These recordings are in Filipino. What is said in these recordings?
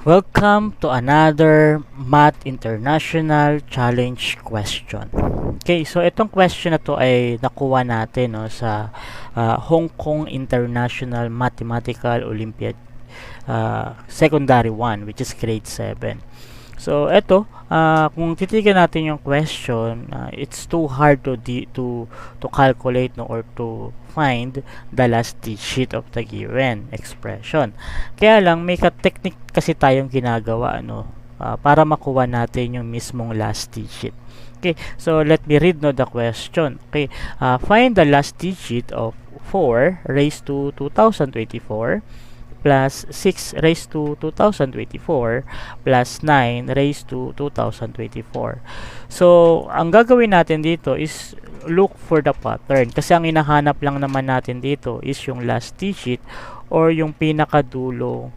Welcome to another Math International Challenge question. Okay, so itong question na to ay nakuha natin sa Hong Kong International Mathematical Olympiad Secondary 1, which is grade 7. So ito, kung titigan natin yung question, it's too hard to calculate or to find the last digit of the given expression. Kaya lang may technique kasi tayong ginagawa para makuha natin yung mismong last digit. Okay, so let me read the question. Okay, find the last digit of 4 raised to 2024 plus 6 raised to 2024 plus 9 raised to 2024. So, ang gagawin natin dito is look for the pattern. Kasi ang hinahanap lang naman natin dito is yung last digit or yung pinakadulong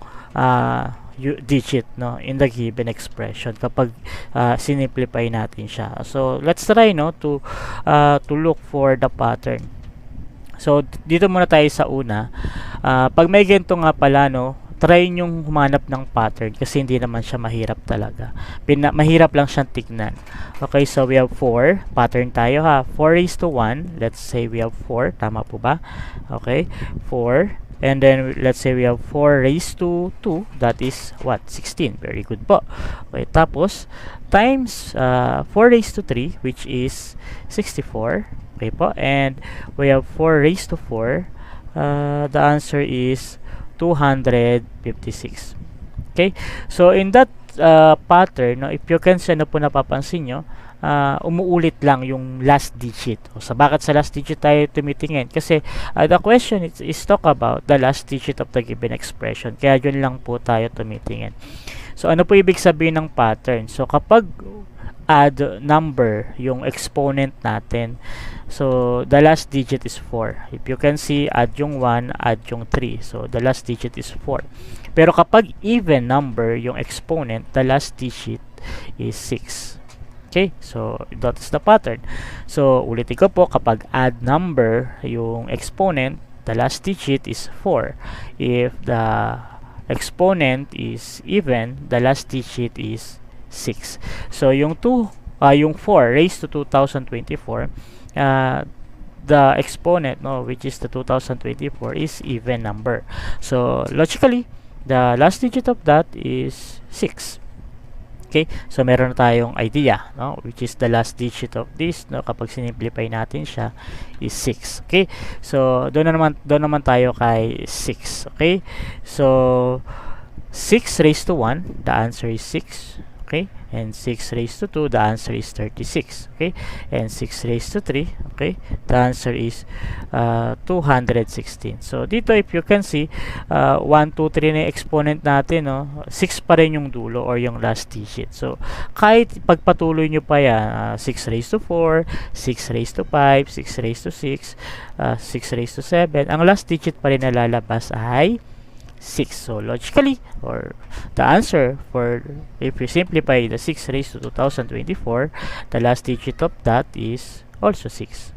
digit in the given expression kapag sinimplify natin siya. So, let's try to look for the pattern. So, dito muna tayo sa una. Pag may ganito nga pala, try nyong humanap ng pattern kasi hindi naman siya mahirap talaga. Mahirap lang siyang tignan. Okay, so we have 4. Pattern tayo 4 raised to 1. Let's say we have 4. Tama po ba? Okay, 4. And then, let's say we have 4 raised to 2. That is, what? 16. Very good po. Okay, tapos, times 4 raised to 3, which is 64. Okay po, and we have 4 raised to 4. The answer is 256. Okay, so in that pattern, if you can see, po napapansin nyo, umuulit lang yung last digit. So, bakit sa last digit tayo tumitingin? Kasi the question is talk about the last digit of the given expression. Kaya yun lang po tayo tumitingin. So, ano po ibig sabihin ng pattern? So, kapag add number yung exponent natin, so the last digit is 4. If you can see, add yung 1, add yung 3. So the last digit is 4. Pero kapag even number yung exponent, the last digit is 6. Okay, so that is the pattern. So ulitin ko po, kapag add number yung exponent, the last digit is 4. If the exponent is even, the last digit is 6. So yung 4 raised to 2024, the exponent which is the 2024 is even number. So logically, the last digit of that is 6. Okay, so meron na tayong idea which is the last digit of this kapag sinimplify natin siya is 6. Okay, so doon naman tayo kay 6. Okay, so 6 raised to 1, the answer is 6. Okay, and 6 raised to 2, the answer is 36. Okay, and 6 raised to 3, okay, the answer is 216. So dito, if you can see, 1, 2, 3 na exponent natin, 6 pa rin yung dulo or yung last digit. So kahit pagpatuloy nyo pa yan, 6 raised to 4, 6 raised to 5, 6 raised to 6, 6 raised to 7, ang last digit pa rin na lalabas ay 6. So logically, or the answer for, if you simplify the 6 raised to 2024, the last digit of that is also 6.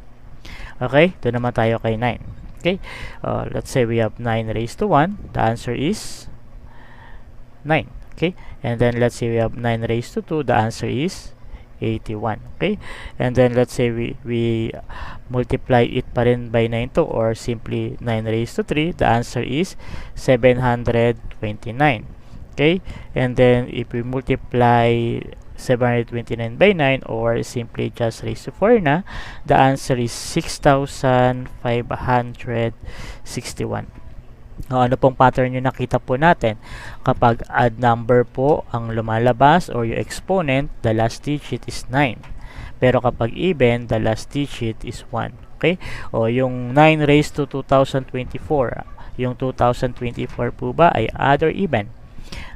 Okay, doon naman tayo kay 9. Okay, let's say we have 9 raised to 1, the answer is 9. Okay, and then let's say we have 9 raised to 2, the answer is 81. Okay, and then let's say we multiply it pa rin by 9 or simply 9 raised to 3, the answer is 729. Okay, and then if we multiply 729 by 9 or simply just raised to 4 na, the answer is 6,561. Ano pong pattern yung nakita po natin? Kapag odd number po ang lumalabas or yung exponent, the last digit is 9. Pero kapag even, the last digit is 1. Okay? O yung 9 raised to 2024, yung 2024 po ba ay odd or even?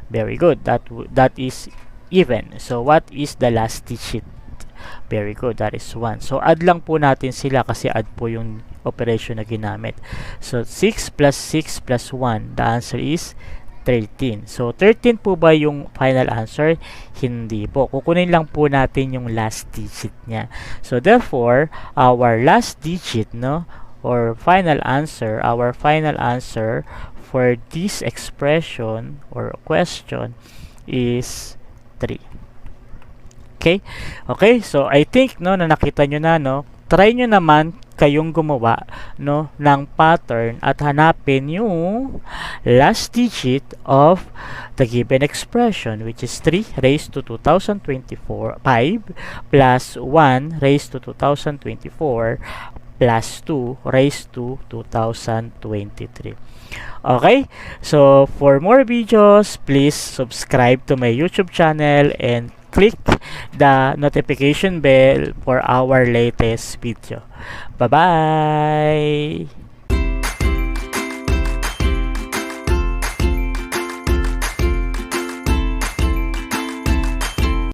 Very good. That is even. So what is the last digit? Very good, that is 1. So add lang po natin sila kasi add po yung operation na ginamit. So 6 plus 6 plus 1, the answer is 13. So 13 po ba yung final answer? Hindi po. Kukunin lang po natin yung last digit niya. So therefore, our last digit or final answer, our final answer for this expression or question is 3. Okay? Okay, so I think no na nakita nyo na no. Try nyo naman kayong gumawa no ng pattern at hanapin yung last digit of the given expression, which is 3 raised to 2024 5 plus 1 raised to 2024 plus 2 raised to 2023. Okay, so for more videos, please subscribe to my YouTube channel and click the notification bell for our latest video. Bye bye.